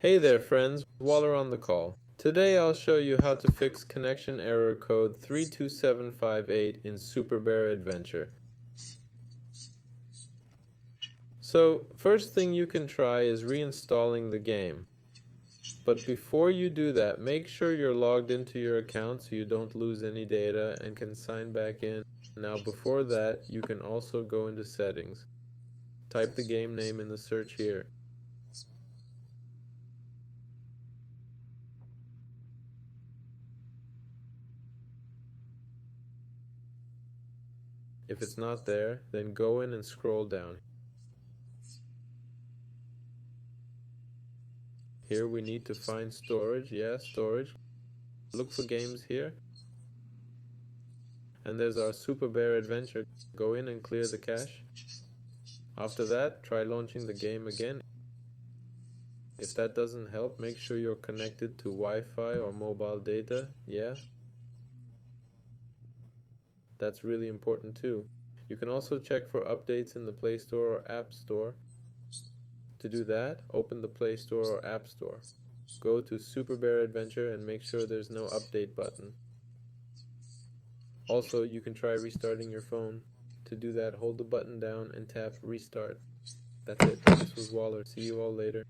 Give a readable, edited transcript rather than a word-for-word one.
Hey there friends, Waller on the call. Today I'll show you how to fix connection error code 32758 in Super Bear Adventure. So, first thing you can try is reinstalling the game. But before you do that, make sure you're logged into your account so you don't lose any data and can sign back in. Now before that, you can also go into settings. Type the game name in the search here. If it's not there, then go in and scroll down. Here we need to find storage. Storage. Look for games here. And there's our Super Bear Adventure. Go in and clear the cache. After that, try launching the game again. If that doesn't help, make sure you're connected to Wi-Fi or mobile data. That's really important too. You can also check for updates in the Play Store or App Store. To do that, open the Play Store or App Store. Go to Super Bear Adventure and make sure there's no update button. Also, you can try restarting your phone. To do that, hold the button down and tap Restart. That's it. This was Waller. See you all later.